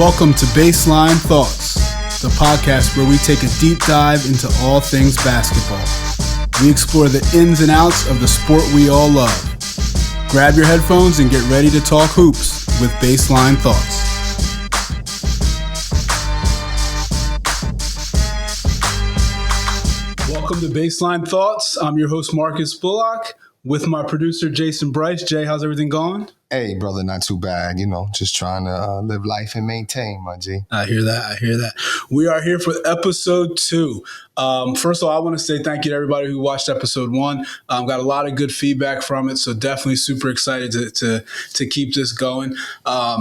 Welcome to Baseline Thoughts, the podcast where we take a deep dive into all things basketball. We explore the ins and outs of the sport we all love. Grab your headphones and get ready to talk hoops with Baseline Thoughts. Welcome to Baseline Thoughts. I'm your host, Marcus Bullock, with my producer, Jason Brice. Jay, how's everything going? Hey, brother, not too bad. Just trying to live life and maintain, my G. I hear that. We are here for episode 2. First of all, I want to say thank you to everybody who watched episode 1. Got a lot of good feedback from it, so definitely super excited to keep this going.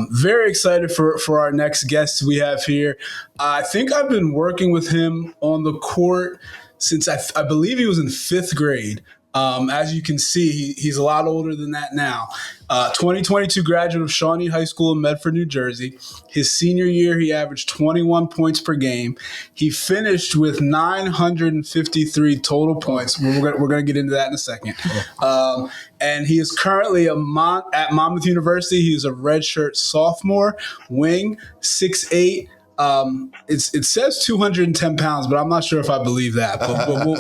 Very excited for our next guest we have here. I think I've been working with him on the court since I believe he was in 5th grade. As you can see, he's a lot older than that now. 2022 graduate of Shawnee High School in Medford, New Jersey. His senior year, he averaged 21 points per game. He finished with 953 total points. We're going to get into that in a second. And he is currently at Monmouth University. He is a Redshirt Sophomore, wing, 6'8". It says 210 pounds, but I'm not sure if I believe that. But we'll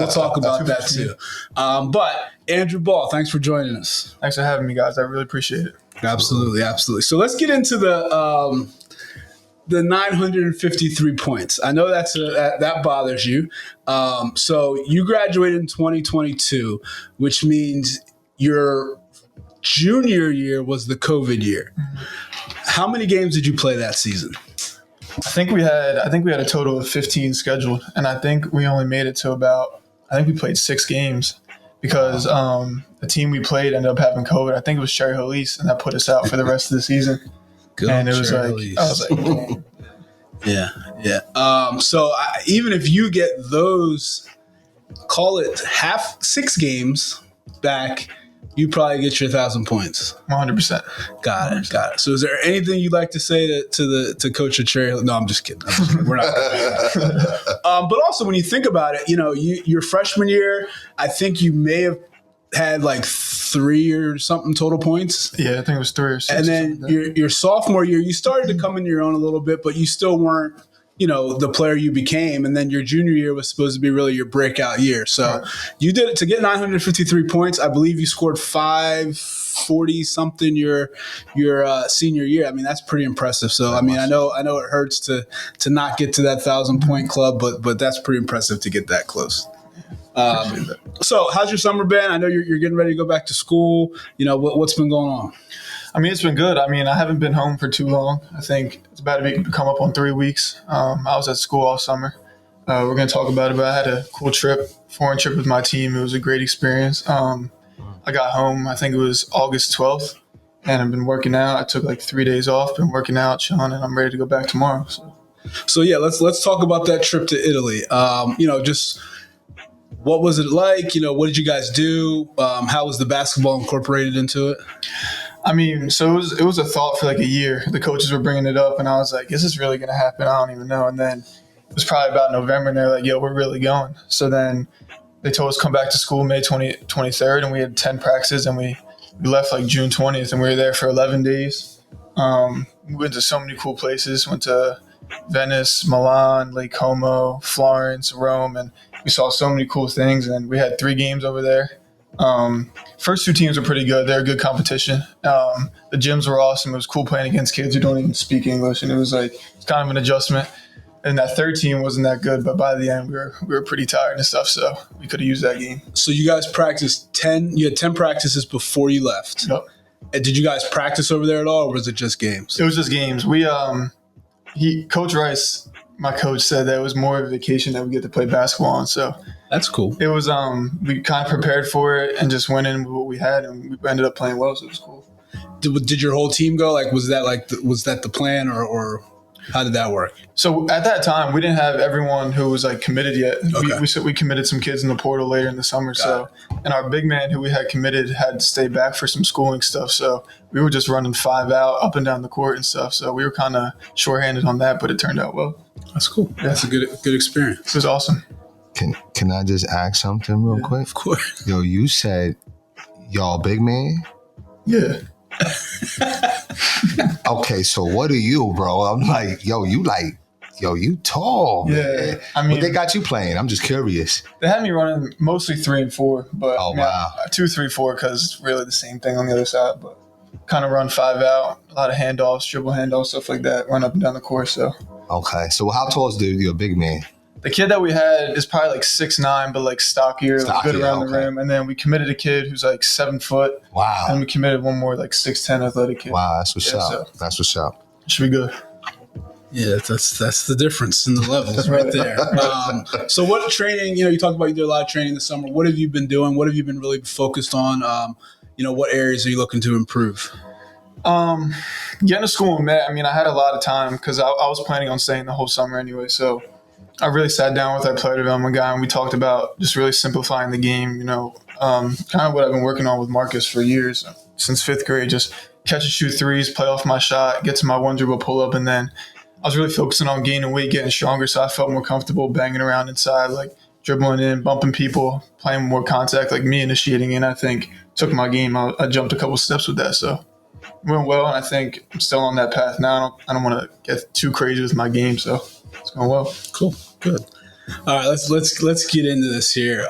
talk about that too. But Andrew Ball, thanks for joining us. Thanks for having me, guys. I really appreciate it. Absolutely. So let's get into the 953 points. I know that bothers you. So you graduated in 2022, which means your junior year was the COVID year. How many games did you play that season? I think we had a total of 15 scheduled, and I think we only made it to we played 6 games because the team we played ended up having COVID. I think it was Cherry Halise, and that put us out for the rest of the season. Good. And it was I was like, yeah. So even if you get those, call it 6 games back, you probably get your 1,000 points. 100%. Got it. So is there anything you'd like to say to Coach Cherry? No, I'm just kidding. We're not. But also, when you think about it, your freshman year, I think you may have had like 3 or something total points. Yeah, I think it was 3 or 6. And then your sophomore year, you started to come into your own a little bit, but you still weren't, the player you became. And then your junior year was supposed to be really your breakout year. So You did it to get 953 points. I believe you scored 540 something your senior year. I mean, that's pretty impressive. So, I mean, I know it hurts to not get to that 1,000-point club, but that's pretty impressive to get that close. So how's your summer been? I know you're getting ready to go back to school. What's been going on? I mean, it's been good. I mean, I haven't been home for too long. I think it's about to come up on 3 weeks. I was at school all summer. We're going to talk about it, but I had a cool foreign trip with my team. It was a great experience. I got home, I think it was August 12th, and I've been working out. I took like 3 days off, been working out, chilling, and I'm ready to go back tomorrow. So yeah, let's talk about that trip to Italy. Just what was it like? What did you guys do? How was the basketball incorporated into it? I mean, so it was a thought for like a year. The coaches were bringing it up, and I was like, is this really going to happen? I don't even know. And then it was probably about November, and they're like, yo, we're really going. So then they told us to come back to school May 23rd, and we had 10 practices, and we left like June 20th, and we were there for 11 days. We went to so many cool places. Went to Venice, Milan, Lake Como, Florence, Rome, and we saw so many cool things, and we had 3 games over there. First 2 teams were pretty good. They're a good competition. The gyms were awesome. It was cool playing against kids who don't even speak English, and it's kind of an adjustment. And that 3rd team wasn't that good, but by the end we were pretty tired and stuff, so we could have used that game. So you guys practiced 10. You had 10 practices before you left. Yep. And did you guys practice over there at all, or was it just games? It was just games. We Coach Rice, my coach, said that it was more of a vacation that we get to play basketball on. So that's cool. It was we kind of prepared for it and just went in with what we had, and we ended up playing well. So it was cool. Did your whole team go? Was that the plan, or how did that work? So at that time, we didn't have everyone who was committed yet. Okay. We committed some kids in the portal later in the summer. And our big man who we had committed had to stay back for some schooling stuff. So we were just running 5 out up and down the court and stuff. So we were kind of shorthanded on that, but it turned out well. That's cool. Yeah. That's a good experience. It was awesome. Can I just ask something real quick? Of course. Yo, you said y'all big man? Yeah. Okay, so what are you, bro? I'm like, you tall, man. I mean, what they got you playing? I'm just curious. They had me running mostly 3 and 4, but wow. 2, 3, 4 because it's really the same thing on the other side. But kind of run 5 out, a lot of handoffs, dribble handoffs, stuff like that, run up and down the course. So okay, so how tall is your big man? The kid that we had is probably like 6'9", but like stockier, good around the rim. And then we committed a kid who's like 7 foot. Wow. And we committed one more like 6'10" athletic kid. Wow, that's what's up. That's what's up. Should be good. Yeah, that's the difference in the levels right there. So what training, you talked about you did a lot of training this summer. What have you been doing? What have you been really focused on? What areas are you looking to improve? Getting to school in May, I had a lot of time because I was planning on staying the whole summer anyway. So I really sat down with our player development guy and we talked about just really simplifying the game, kind of what I've been working on with Marcus for years, since 5th grade, just catch and shoot threes, play off my shot, get to my one dribble pull up. And then I was really focusing on gaining weight, getting stronger. So I felt more comfortable banging around inside, like dribbling in, bumping people, playing more contact, like me initiating. And I think took my game. I jumped a couple steps with that. So it went well. And I think I'm still on that path now. I don't want to get too crazy with my game. So it's going well. Cool. Good. All right, let's get into this here.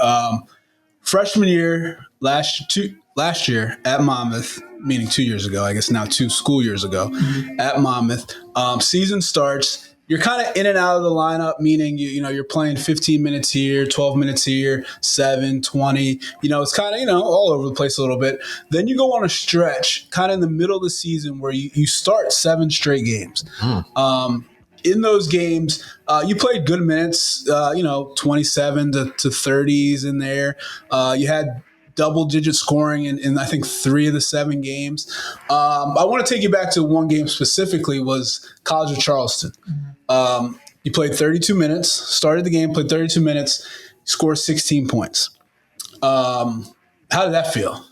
Freshman year, last year at Monmouth, meaning 2 years ago, I guess now 2 school years ago, at Monmouth. Season starts. You're kind of in and out of the lineup, meaning you're playing 15 minutes here, 12 minutes here, 7, 20. It's kind of all over the place a little bit. Then you go on a stretch, kind of in the middle of the season, where you start 7 straight games. In those games, you played good minutes, 27 to 30s in there. You had double-digit scoring in I think 3 of the 7 games. I want to take you back to one game specifically, was College of Charleston. You played 32 minutes, started the game, played 32 minutes, scored 16 points. How did that feel?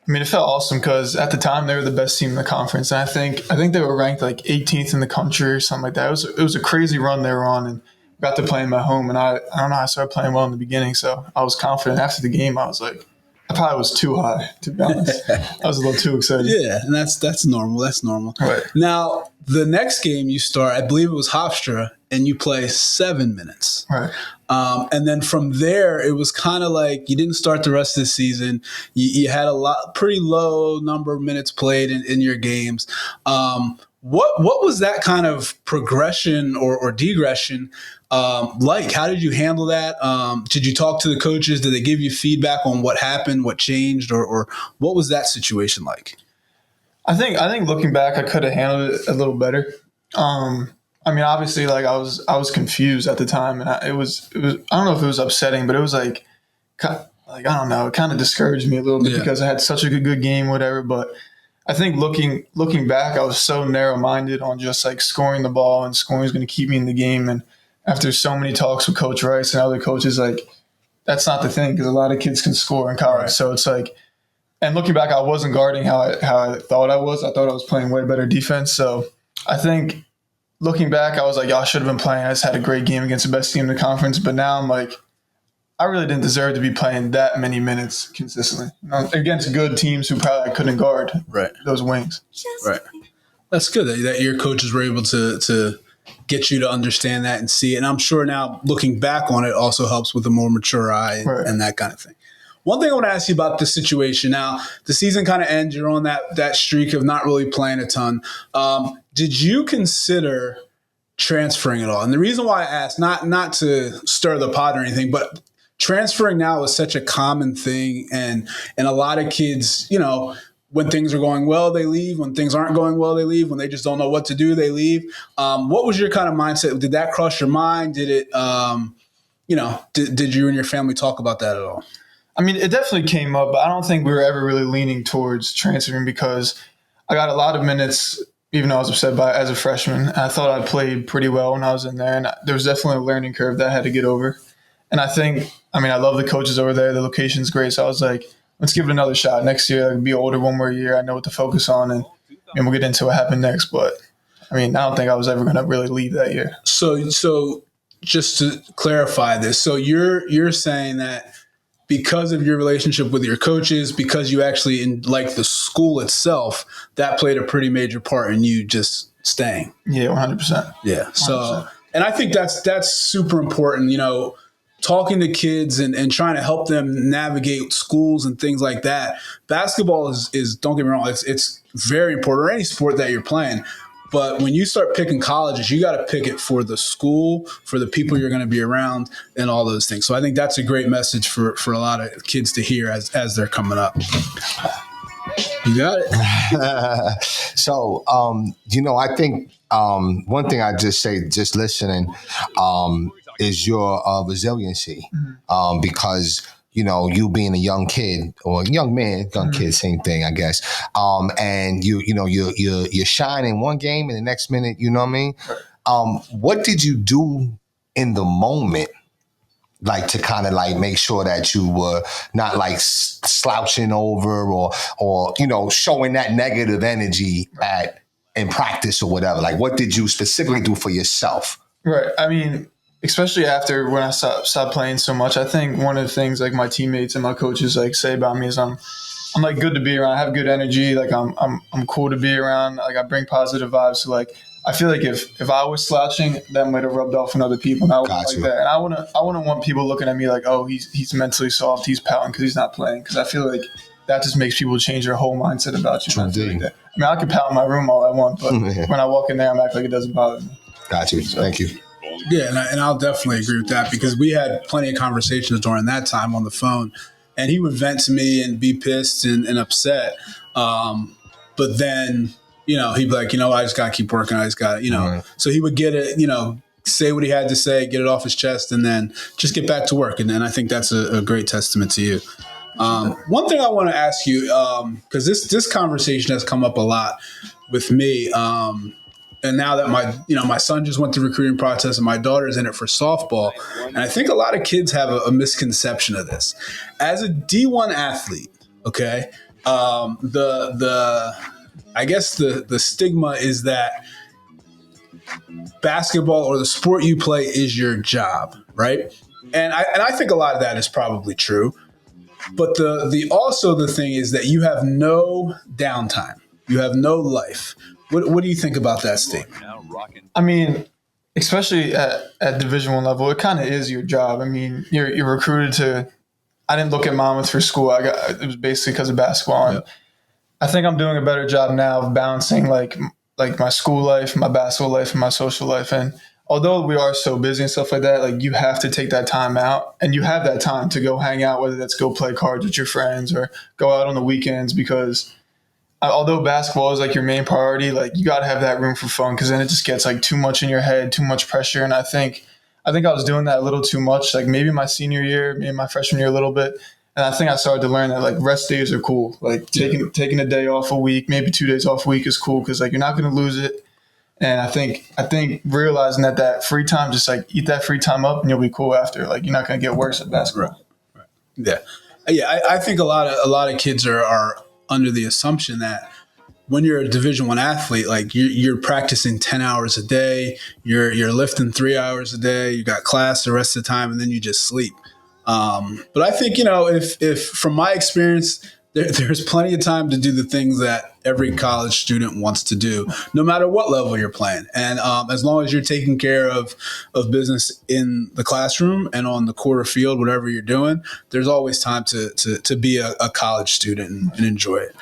It felt awesome because at the time they were the best team in the conference. And I think they were ranked like 18th in the country or something like that. It was a crazy run they were on, and got to play them at home. And I don't know, I started playing well in the beginning, so I was confident. After the game, I was like, I probably was too high, to be honest. I was a little too excited. Yeah, and that's normal. That's normal. Right. Now, the next game you start, I believe it was Hofstra, and you play 7 minutes. Right. And then from there, it was kind of like you didn't start the rest of the season. You had pretty low number of minutes played in your games. What was that kind of progression or degression like? How did you handle that? Did you talk to the coaches? Did they give you feedback on what happened, what changed, or what was that situation like? I think looking back, I could have handled it a little better. Obviously, like I was confused at the time, and it was I don't know if it was upsetting, but it was like I don't know, it kind of discouraged me a little bit because I had such a good game, whatever. But I think looking back, I was so narrow-minded on just like scoring the ball, and scoring is going to keep me in the game. And after so many talks with Coach Rice and other coaches, like that's not the thing, because a lot of kids can score in college. Right. So it's like, and looking back, I wasn't guarding how I thought I was. I thought I was playing way better defense. So I think looking back, I was like, I should have been playing. I just had a great game against the best team in the conference. But now I'm like, I really didn't deserve to be playing that many minutes consistently against good teams who probably couldn't guard those wings. Right. That's good that your coaches were able to get you to understand that and see it. And I'm sure now looking back on it also helps with a more mature eye and that kind of thing. One thing I want to ask you about this situation now, the season kind of ends. You're on that streak of not really playing a ton. Did you consider transferring at all? And the reason why I asked, not to stir the pot or anything, but transferring now is such a common thing. And a lot of kids, when things are going well, they leave. When things aren't going well, they leave. When they just don't know what to do, they leave. What was your kind of mindset? Did that cross your mind? Did it, did you and your family talk about that at all? It definitely came up, but I don't think we were ever really leaning towards transferring because I got a lot of minutes, even though I was upset by it as a freshman. I thought I played pretty well when I was in there, and there was definitely a learning curve that I had to get over. And I think, I love the coaches over there. The location's great. So I was like, let's give it another shot. Next year, I'll be older one more year. I know what to focus on, and we'll get into what happened next. But, I don't think I was ever going to really leave that year. So just to clarify this, so you're saying that because of your relationship with your coaches, because you actually like the school itself, that played a pretty major part in you just staying. Yeah, 100%. Yeah. So, and I think that's super important, talking to kids and trying to help them navigate schools and things like that. Basketball is don't get me wrong, it's very important, or any sport that you're playing. But when you start picking colleges, you got to pick it for the school, for the people you're going to be around, and all those things. So I think that's a great message for a lot of kids to hear as they're coming up. You got it. So, I think one thing I just say, just listening, is your resiliency, because you being a young kid or young man, young kid, same thing, I guess. And you're shining one game and the next minute, you know what I mean? What did you do in the moment, like to kind of like make sure that you were not like slouching over or showing that negative energy in practice or whatever? Like, what did you specifically do for yourself? Right. I mean, especially after when I stopped playing so much, I think one of the things like my teammates and my coaches like say about me is I'm like good to be around. I have good energy. Like I'm cool to be around. Like I bring positive vibes. So like I feel like if I was slouching, that might have rubbed off on other people. And I would like that. And I wouldn't want people looking at me like, oh, he's mentally soft. He's pouting because he's not playing. Because I feel like that just makes people change their whole mindset about you. True. Like I mean, I can pout in my room all I want, but when I walk in there, I'm acting like it doesn't bother me. Got you. So, thank you. Yeah, and I'll definitely agree with that, because we had plenty of conversations during that time on the phone, and he would vent to me and be pissed and upset. But then, he'd be like, I just got to keep working. I just got to, Right. So he would get it, say what he had to say, get it off his chest, and then just get back to work. And then I think that's a great testament to you. One thing I want to ask you, because this conversation has come up a lot with me, and now that my son just went through the recruiting process and my daughter's in it for softball, and I think a lot of kids have a misconception of this. As a D1 athlete, okay, I guess the stigma is that basketball or the sport you play is your job, right? And I think a lot of that is probably true. But the thing is that you have no downtime. You have no life. What do you think about that statement? I mean, especially at Division I level, it kind of is your job. I mean, you're recruited to. I didn't look at Monmouth for school. It was basically because of basketball. And I think I'm doing a better job now of balancing like my school life, my basketball life, and my social life. And although we are so busy and stuff like that, like you have to take that time out, and you have that time to go hang out, whether that's go play cards with your friends or go out on the weekends, because although basketball is like your main priority, like you got to have that room for fun, because then it just gets like too much in your head, too much pressure. And I think I was doing that a little too much, like maybe my senior year, maybe my freshman year a little bit. And I think I started to learn that like rest days are cool. Like taking a day off a week, maybe 2 days off a week is cool, because like you're not going to lose it. And I think realizing that free time, just like eat that free time up and you'll be cool after. Like you're not going to get worse at basketball. Right. Yeah. I think a lot of kids are under the assumption that when you're a Division I athlete, like you're practicing 10 hours a day, you're lifting 3 hours a day, you got class the rest of the time, and then you just sleep. But I think, if from my experience, there's plenty of time to do the things that every college student wants to do, no matter what level you're playing. And as long as you're taking care of business in the classroom and on the court or field, whatever you're doing, there's always time to be a college student and enjoy it.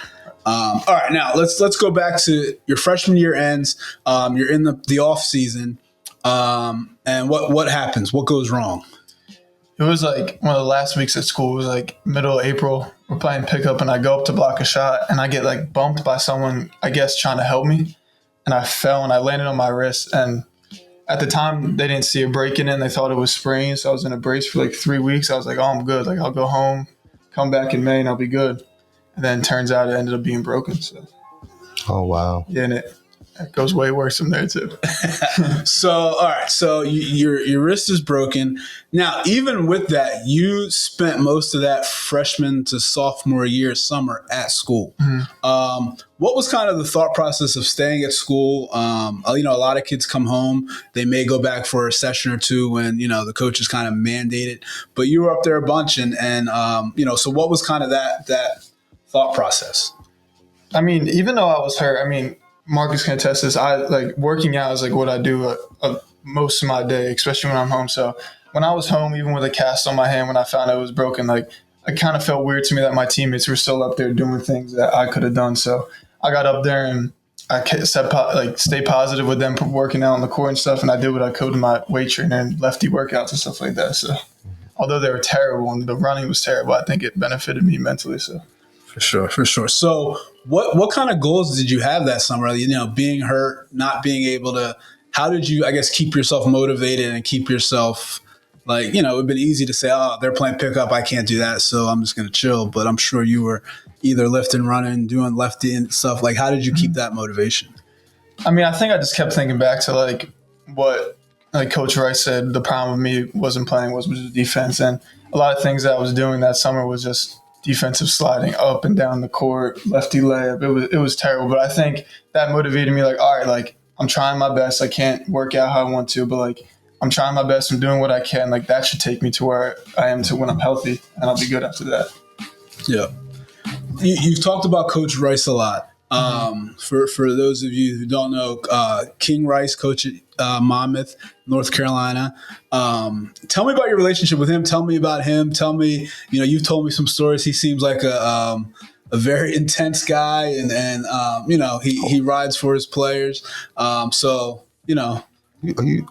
All right, now let's go back to your freshman year ends. You're in the off season, and what happens? What goes wrong? It was like one of the last weeks at school. It was like middle of April. We're playing pickup, and I go up to block a shot, and I get like bumped by someone, I guess, trying to help me. And I fell, and I landed on my wrist. And at the time, they didn't see a break-in in. They thought it was sprained, so I was in a brace for like 3 weeks. I was like, oh, I'm good. Like, I'll go home, come back in May, and I'll be good. And then turns out it ended up being broken. So. Oh, wow. Yeah, and it goes way worse from there too. So, all right. So your wrist is broken. Now, even with that, you spent most of that freshman to sophomore year summer at school. What was kind of the thought process of staying at school? A lot of kids come home. They may go back for a session or two when, the coaches kind of mandate it. But you were up there a bunch. And so what was kind of that thought process? I mean, even though I was hurt, Marcus can attest this. I like working out is like what I do most of my day, especially when I'm home. So when I was home, even with a cast on my hand, when I found out it was broken, like it kind of felt weird to me that my teammates were still up there doing things that I could have done. So I got up there and I stay positive with them working out on the court and stuff. And I did what I could with my weight trainer and lefty workouts and stuff like that. So although they were terrible and the running was terrible, I think it benefited me mentally. So for sure. So what kind of goals did you have that summer? Being hurt, not being able to, how did you, I guess, keep yourself motivated and keep yourself it would been easy to say, oh, they're playing pickup, I can't do that, so I'm just going to chill. But I'm sure you were either lifting, running, doing lefty and stuff. Like, how did you keep that motivation? I think I just kept thinking back to what Coach Rice said. The problem with me wasn't playing was defense, and a lot of things that I was doing that summer was just defensive sliding up and down the court, lefty layup. It was terrible, but I think that motivated me. All right, I'm trying my best. I can't work out how I want to, but I'm trying my best. I'm doing what I can. That should take me to where I am to when I'm healthy, and I'll be good after that. Yeah. You've talked about Coach Rice a lot. For those of you who don't know, King Rice, coach at Monmouth, North Carolina. Tell me about your relationship with him. Tell me about him. Tell me, you've told me some stories. He seems like a very intense guy, and he rides for his players. Are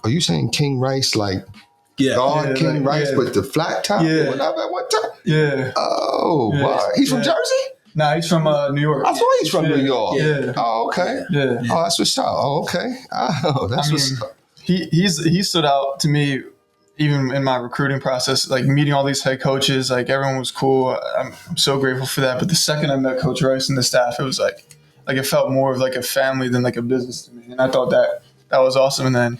you saying King Rice King Rice with the flat top? Yeah. Whatever at one time? Yeah. Oh, yeah. Wow. He's from Jersey? Nah, he's from New York. I thought he's from New York. Yeah. Oh, okay. Yeah. Oh, that's what's up. Oh, okay. Oh, that's what's up. He stood out to me even in my recruiting process, meeting all these head coaches, everyone was cool. I'm so grateful for that. But the second I met Coach Rice and the staff, it was it felt more of a family than a business to me. And I thought that was awesome. And then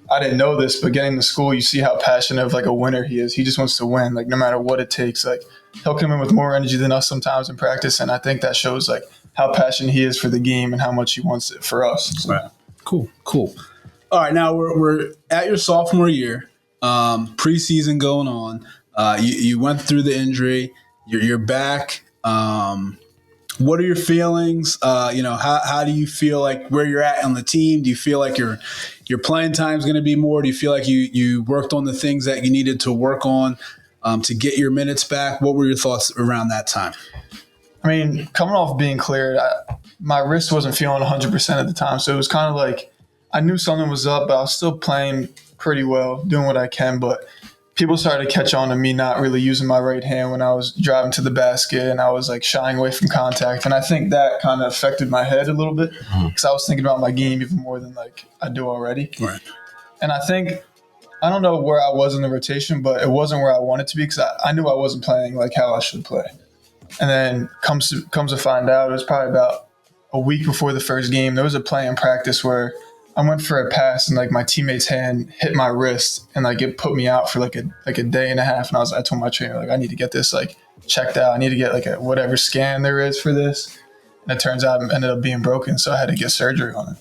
I didn't know this, but getting to school, you see how passionate of a winner he is. He just wants to win, no matter what it takes. He'll come in with more energy than us sometimes in practice, and I think that shows how passionate he is for the game and how much he wants it for us. So. Right. Cool. All right, now we're at your sophomore year, preseason going on. You went through the injury. You're back. What are your feelings? How do you feel where you're at on the team? Do you feel like your playing time is going to be more? Do you feel like you worked on the things that you needed to work on to get your minutes back? What were your thoughts around that time? Coming off being cleared, my wrist wasn't feeling 100% at the time. So it was kind of I knew something was up, but I was still playing pretty well, doing what I can. But people started to catch on to me not really using my right hand when I was driving to the basket, and I was shying away from contact. And I think that kind of affected my head a little bit because I was thinking about my game even more than I do already. Right. And I don't know where I was in the rotation, but it wasn't where I wanted to be because I knew I wasn't playing how I should play. And then comes to find out, it was probably about a week before the first game, there was a play in practice where I went for a pass and my teammate's hand hit my wrist and it put me out for a day and a half. And I told my trainer, I need to get this checked out. I need to get a whatever scan there is for this. And it turns out it ended up being broken. So I had to get surgery on it.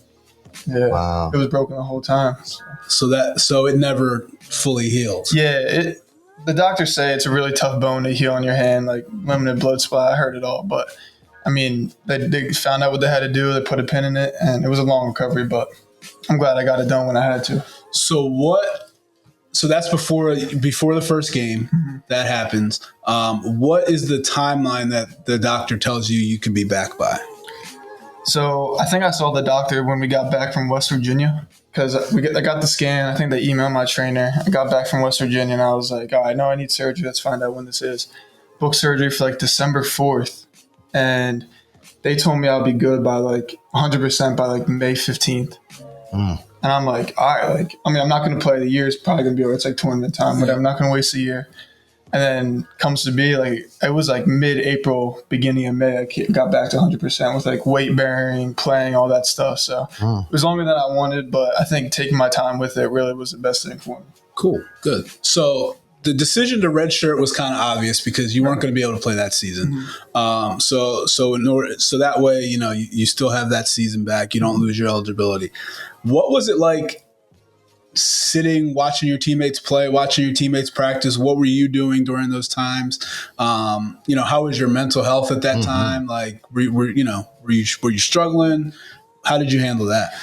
Yeah. Wow. It was broken the whole time. So it never fully healed. Yeah. The doctors say it's a really tough bone to heal on your hand, limited blood supply. I heard it all, but they found out what they had to do. They put a pin in it and it was a long recovery, but I'm glad I got it done when I had to. So that's before the first game that happens. What is the timeline that the doctor tells you can be back by? So I think I saw the doctor when we got back from West Virginia because I got the scan. I think they emailed my trainer. I got back from West Virginia and I was like, all right, no, I need surgery. Let's find out when this is. Booked surgery for December 4th. And they told me I'll be good by 100% by May 15th. And I'm like, all right, I'm not going to play. The year is probably going to be over. It's tournament time, whatever. I'm not going to waste a year. And then comes to be like, it was like mid-April, beginning of May, I got back to 100% with like weight bearing, playing, all that stuff. So it was longer than I wanted, but I think taking my time with it really was the best thing for me. Cool. Good. So the decision to redshirt was kind of obvious because you weren't going to be able to play that season. So that way, you still have that season back. You don't lose your eligibility. What was it like sitting, watching your teammates play, watching your teammates practice? What were you doing during those times? How was your mental health at that time? Like, were you struggling? How did you handle that?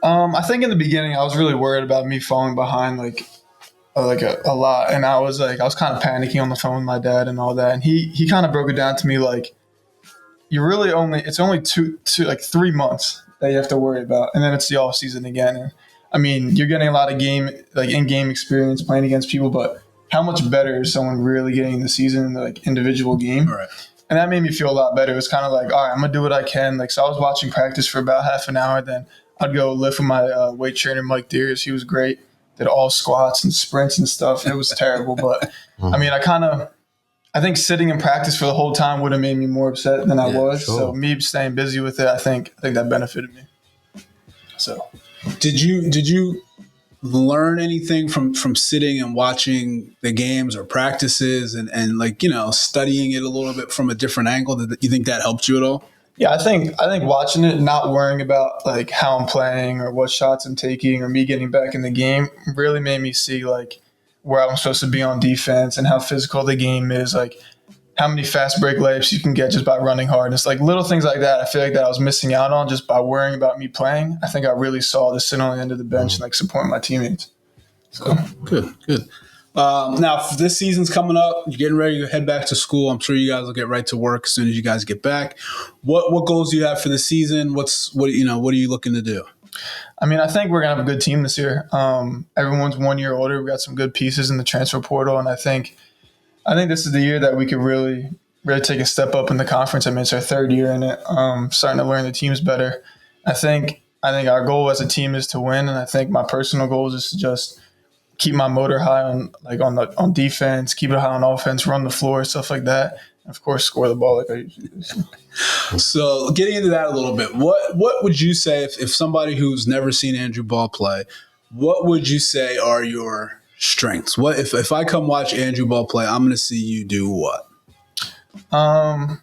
I think in the beginning, I was really worried about me falling behind like a lot. And I was kind of panicking on the phone with my dad and all that. And he kind of broke it down to me like, it's only 3 months that you have to worry about. And then it's the off season again. And I mean, you're getting a lot of in-game experience playing against people, but how much better is someone really getting in the season in the individual game? Right. And that made me feel a lot better. It was kind of like, all right, I'm going to do what I can. So I was watching practice for about half an hour. Then I'd go lift with my weight trainer, Mike Deers. He was great. Did all squats and sprints and stuff. It was terrible. But I mean, I think sitting in practice for the whole time would have made me more upset than I was. Sure. So me staying busy with it, I think that benefited me. So did you learn anything from sitting and watching the games or practices and studying it a little bit from a different angle? Did you think that helped you at all? Yeah, I think watching it, not worrying about how I'm playing or what shots I'm taking or me getting back in the game really made me see where I'm supposed to be on defense and how physical the game is, how many fast break layups you can get just by running hard. It's little things like that I feel like that I was missing out on just by worrying about me playing. I think I really saw this sitting on the end of the bench and supporting my teammates. So Good. Now, this season's coming up. You're getting ready to head back to school. I'm sure you guys will get right to work as soon as you guys get back. What goals do you have for the season? What are you looking to do? I mean, I think we're gonna have a good team this year. Everyone's 1 year older. We've got some good pieces in the transfer portal, and I think this is the year that we could really take a step up in the conference. I mean, it's our third year in it. Starting to learn the teams better. I think our goal as a team is to win, and I think my personal goal is to just keep my motor high on defense, keep it high on offense, run the floor, stuff like that. And of course, score the ball like I usually do. So getting into that a little bit, what would you say if somebody who's never seen Andrew Ball play, what would you say are your strengths? What if I come watch Andrew Ball play, I'm going to see you do what? I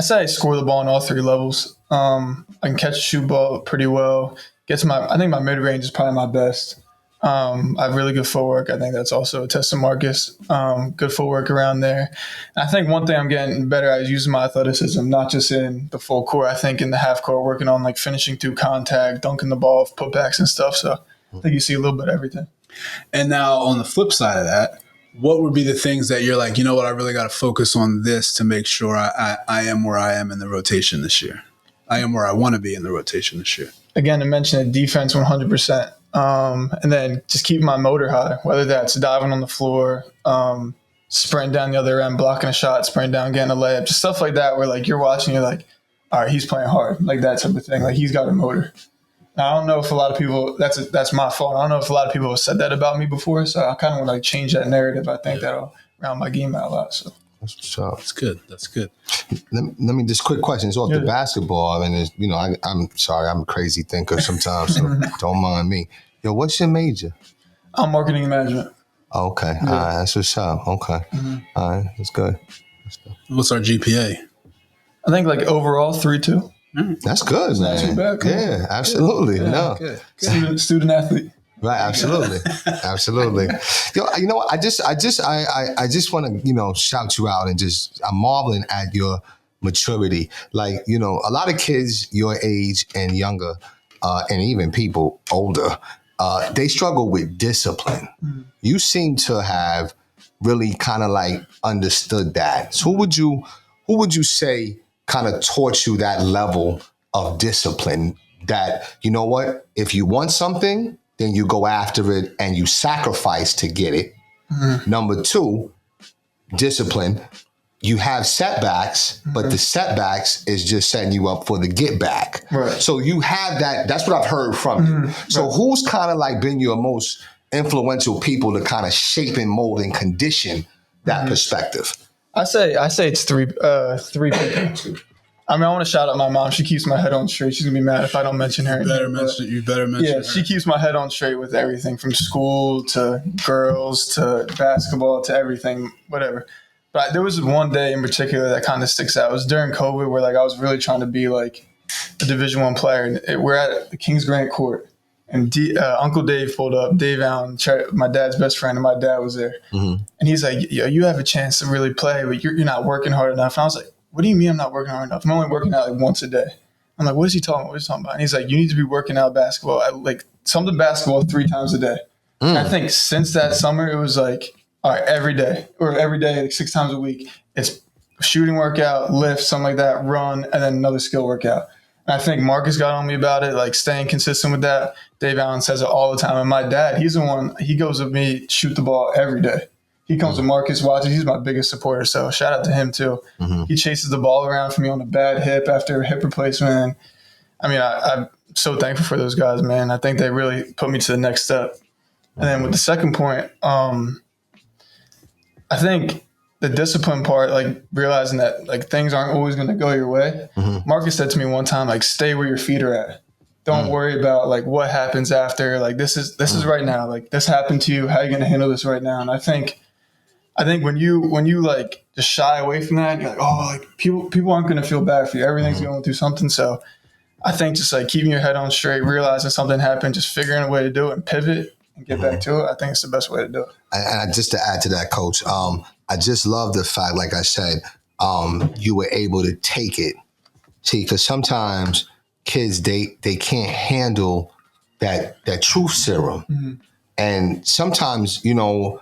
say I score the ball on all three levels. I can catch and shoot ball pretty well. I think my mid range is probably my best. I have really good footwork. I think that's also a test of Marcus. Good footwork around there. And I think one thing I'm getting better at is using my athleticism, not just in the full court. I think in the half court, working on finishing through contact, dunking the ball, putbacks and stuff. So I think you see a little bit of everything. And now on the flip side of that, what would be the things that you're like, you know what, I really got to focus on this to make sure I am where I am in the rotation this year. I am where I want to be in the rotation this year. Again, to mention it, defense 100%. And then just keep my motor high, whether that's diving on the floor, sprinting down the other end, blocking a shot, sprinting down, getting a layup, just stuff like that where you're watching, you're like, all right, he's playing hard, that type of thing. He's got a motor. Now, I don't know if a lot of people, that's my fault. I don't know if a lot of people have said that about me before, so I kind of want to change that narrative. I think that'll round my game out a lot. So that's good. That's good. Let me just quick question. It's off the basketball. I mean, I'm sorry, I'm a crazy thinker sometimes, so don't mind me. Yo, what's your major? I'm marketing and management. Okay. Yeah. All right. That's what's up. Okay. All right. That's good. What's our GPA? I think overall 3.2. That's good, man. Not too bad. Yeah, absolutely. Yeah, no. Good. Student athlete. Right, absolutely. Absolutely. You know what? I just want to, shout you out and I'm marveling at your maturity. A lot of kids your age and younger, and even people older, they struggle with discipline. You seem to have really kind of understood that. So who would you say kind of taught you that level of discipline that, you know what, if you want something, then you go after it and you sacrifice to get it. Number two, discipline. You have setbacks, but the setbacks is just setting you up for the get back. Right. So you have that. That's what I've heard from you. So who's kind of been your most influential people to kind of shape and mold and condition that perspective? I say it's three people. I mean, I want to shout out my mom. She keeps my head on straight. She's gonna be mad if I don't mention her. You better mention Yeah, her. she keeps my head on straight with everything from school to girls to basketball to everything, whatever. But there was one day in particular that kind of sticks out. It was during COVID where like I was really trying to be like a Division I player, and we're at the Kings Grant Court, and Uncle Dave pulled up. Dave Allen, my dad's best friend, and my dad was there, and he's like, "Yo, you have a chance to really play, but you're not working hard enough." And I was like, "What do you mean I'm not working hard enough? I'm only working out like once a day." I'm like, "What is he talking about? What is he talking about?" And he's like, "You need to be working out basketball, like something basketball 3 times a day." And I think since that summer, it was like, all right, every day, like 6 times a week, it's shooting workout, lift, something like that, run, and then another skill workout. And I think Marcus got on me about it, like staying consistent with that. Dave Allen says it all the time. And my dad, he's the one, he goes with me, shoot the ball every day. He comes to Marcus, watches. He's my biggest supporter, so shout out to him too. He chases the ball around for me on a bad hip after a hip replacement. I mean, I'm so thankful for those guys, man. I think they really put me to the next step. And then with the second point, I think the discipline part, like realizing that like things aren't always going to go your way. Marcus said to me one time, like, stay where your feet are at. Don't worry about like what happens after. Like this is right now. Like this happened to you. How are you going to handle this right now? And I think when you like just shy away from that, you're like, oh, like people aren't going to feel bad for you. Everything's going through something. So I think just like keeping your head on straight, realizing something happened, just figuring a way to do it and pivot and get back to it. I think it's the best way to do it. And just to add to that, Coach, I just love the fact, like I said, you were able to take it. See, because sometimes kids, they can't handle that truth serum. And sometimes, you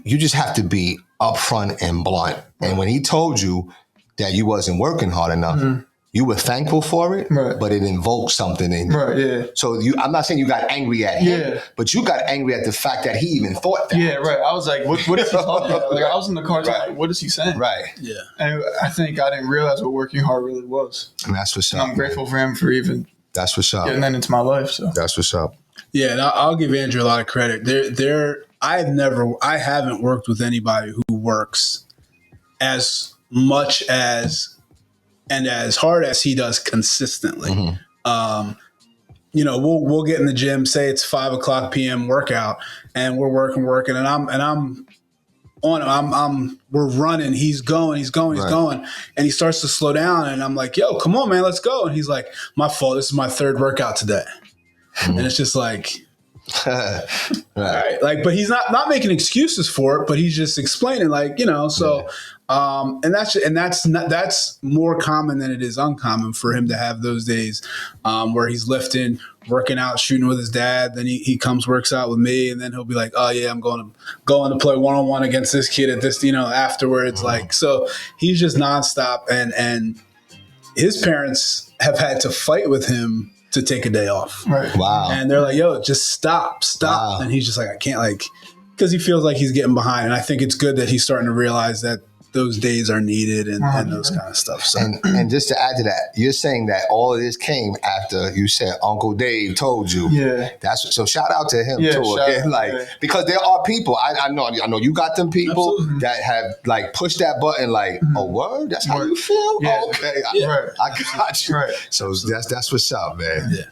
just have to be upfront and blunt. And when he told you that you wasn't working hard enough, you were thankful for it, but it invoked something in you. Right, yeah. So I'm not saying you got angry at him, but you got angry at the fact that he even thought that. Yeah, right. I was like, what is he talking about? Like, I was in the car like, what is he saying? Right. Yeah. And I think I didn't realize what working hard really was. And that's what's up. And I'm grateful for him for even That's what's up. getting that into my life. So That's what's up. Yeah, and I'll give Andrew a lot of credit. I haven't worked with anybody who works as much as and as hard as he does consistently. We'll get in the gym, say it's 5:00 p.m. workout, and we're working, and we're running. He's going, and he starts to slow down, and I'm like, "Yo, come on, man, let's go." And he's like, "My fault. This is my 3rd workout today," and it's just like. All right. Like, but he's not making excuses for it, but he's just explaining, like, so, and that's more common than it is uncommon for him to have those days, where he's lifting, working out, shooting with his dad. Then he comes, works out with me, and then he'll be like, "Oh yeah, I'm going to play 1-on-1 against this kid at this, afterwards." Like, so he's just nonstop, and his parents have had to fight with him to take a day off. right. Wow. And they're like, "Yo, just stop." Wow. And he's just like, "I can't," like, because he feels like he's getting behind. And I think it's good that he's starting to realize that those days are needed and those kind of stuff. So. And just to add to that, you're saying that all of this came after you said Uncle Dave told you. Yeah. So shout out to him too. Again, because there are people I know you got them people that have like pushed that button like, "Oh, word? That's how you feel?" Yeah. Okay. Right. I got you. Right. So that's what's up, man. Yeah.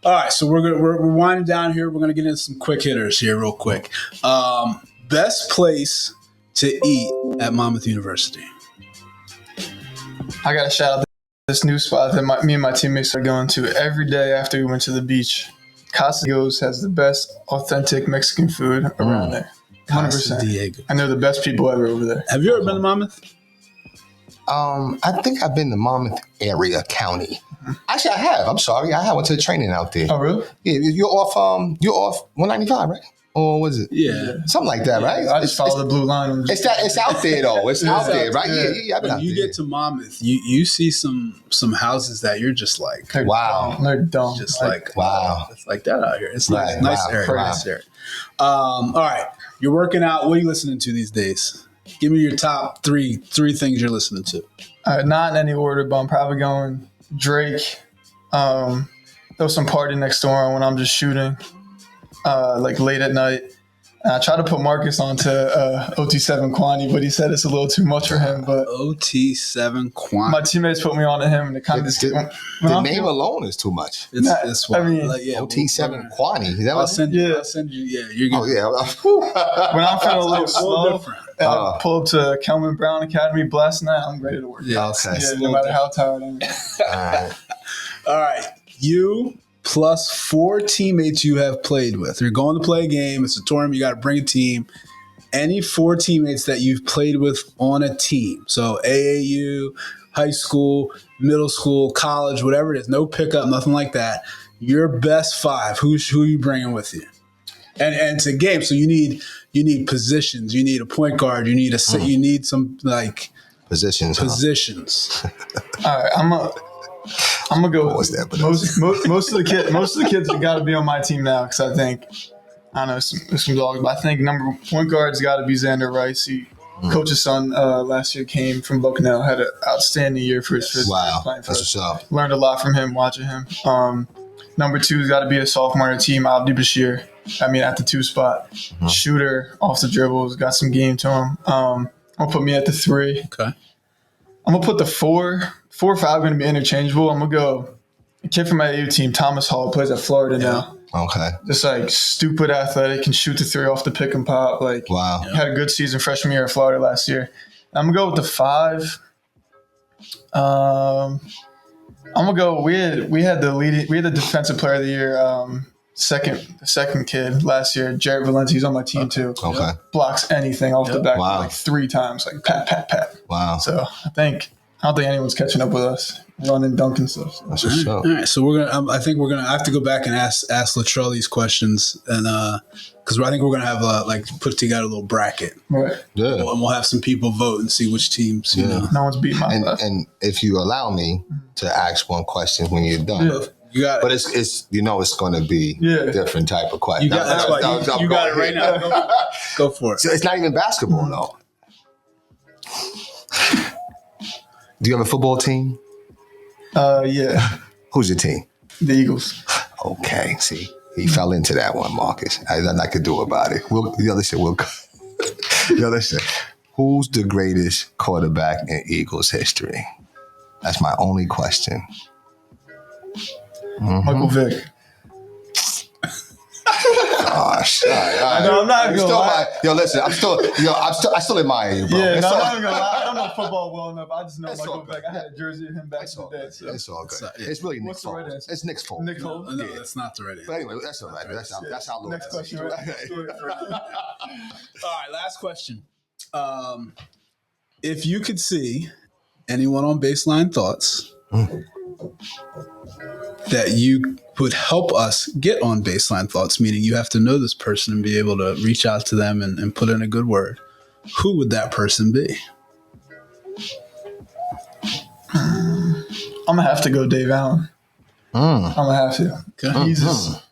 All right, so we're winding down here. We're gonna get into some quick hitters here, real quick. Best place to eat at Monmouth University. I got to shout out this new spot that me and my teammates are going to every day after we went to the beach. Casa Diego's has the best authentic Mexican food around there. 100%. Casa Diego. And they're the best people ever over there. Have you ever been to Monmouth? I think I've been to Monmouth area county. Actually, I have. I'm sorry. I went to the training out there. Oh, really? Yeah, you're off 195, right? Or was it? Yeah. Something like that, right? I just follow the blue line. It's out there though. It's out there, right? Yeah. I've been When out you there. get to Monmouth, you see some houses that you're just like, They're Wow. dumb. They're dumb. just like, Wow. it's like that out here. It's Right. nice Wow. area. Wow. Nice area. All right, you're working out. What are you listening to these days? Give me your top three things you're listening to. Not in any order, but I'm probably going Drake. There's some party next door when I'm just shooting, like late at night. I tried to put Marcus onto OT7 Kwani, but he said it's a little too much for him. But OT7 Kwani. My teammates put me onto him, and it kind of just the name alone is too much. It's I mean, OT7 Kwani. Is that I'll send you. Yeah, you're good. Oh yeah. When I'm feeling a little slow, different. Pull up to Kelman Brown Academy, blasting that, I'm ready to work. Yeah, okay. No matter how tired I am. All All right, you plus 4 teammates you have played with. You're going to play a game. It's a tournament. You got to bring a team. Any 4 teammates that you've played with on a team. So AAU, high school, middle school, college, whatever it is. No pickup, nothing like that. Your best 5. Who are you bringing with you? And it's a game, so you need positions. You need a point guard. You need you need some like positions. All right, I'm gonna go. Most of the kids have got to be on my team now because I think I don't know some dogs, but I think point guard's got to be Xander Rice. Coach's son last year came from Bucknell, had an outstanding year for his first playing for us. Learned a lot from him, watching him. Number 2's got to be a sophomore on the team, Abdi Bashir. At the 2 spot. Shooter, off the dribbles, got some game to him. I'm going to put me at the 3. Okay. I'm going to put the 4. 4 or 5 going to be interchangeable. I'm going to go a kid from my AU team, Thomas Hall, plays at Florida now. Okay. Just like stupid athletic, can shoot the 3 off the pick and pop. Wow. Had a good season freshman year at Florida last year. I'm going to go with the 5. I'm going to go, we had the defensive player of the year, second kid last year, Jared Valenti. He's on my team too. Okay. Blocks anything off the back Wow. 3 times, pat. Wow. So I don't think anyone's catching up with us running dunking stuff. So. That's for sure. All right, so I think we're gonna have to go back and ask Latrell these questions, and because I think we're gonna have put together a little bracket. Right. Yeah. And we'll have some people vote and see which teams. You know. No one's beating my left. And if you allow me to ask one question when you're done. Yeah. You got it. But it's it's going to be a different type of question. You got it right now. Go for it. So it's not even basketball, though. Do you have a football team? Yeah. Who's your team? The Eagles. Okay. See, he fell into that one, Marcus. There's nothing I could do about it. Listen. Who's the greatest quarterback in Eagles history? That's my only question. Michael Vick. Gosh, right. No, I'm not gonna lie. Listen, I still admire you, bro. Yeah, I'm not gonna lie. I don't know football well enough. I just know Michael Vick. I had a jersey of him back in the day. So. It's all good. It's really Nick Foles. Right answer? It's Nick Foles. Nick Foles. No, that's not the right answer. But anyway, that's all right. That's how low. Next question. Right? All right, last question. If you could see anyone on Baseline Thoughts that you would help us get on Baseline Thoughts, meaning you have to know this person and be able to reach out to them and put in a good word, who would that person be? I'm going to have to go Dave Allen. I'm going to have to. Okay. He just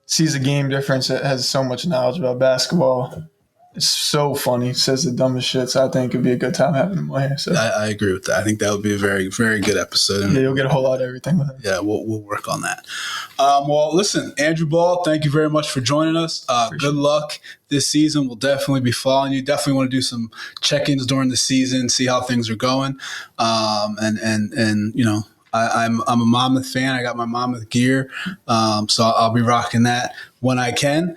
sees a game difference, has so much knowledge about basketball. It's so funny. Says the dumbest shit. So I think it'd be a good time having him on here. So I agree with that. I think that would be a very, very good episode. And you'll get a whole lot of everything with him. Yeah, we'll work on that. Well, listen, Andrew Ball, thank you very much for joining us. Good luck this season. We'll definitely be following you. Definitely want to do some check-ins during the season, see how things are going. And you know, I'm a Monmouth fan. I got my Monmouth gear, so I'll be rocking that when I can.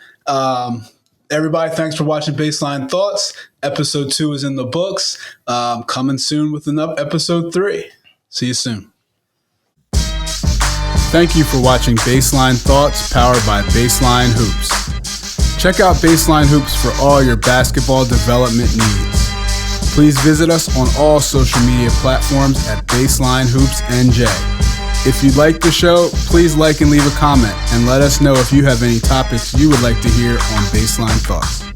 Everybody, thanks for watching Baseline Thoughts. Episode 2 is in the books. Coming soon with episode 3. See you soon. Thank you for watching Baseline Thoughts, powered by Baseline Hoops. Check out Baseline Hoops for all your basketball development needs. Please visit us on all social media platforms at Baseline Hoops NJ. If you like the show, please like and leave a comment and let us know if you have any topics you would like to hear on Baseline Thoughts.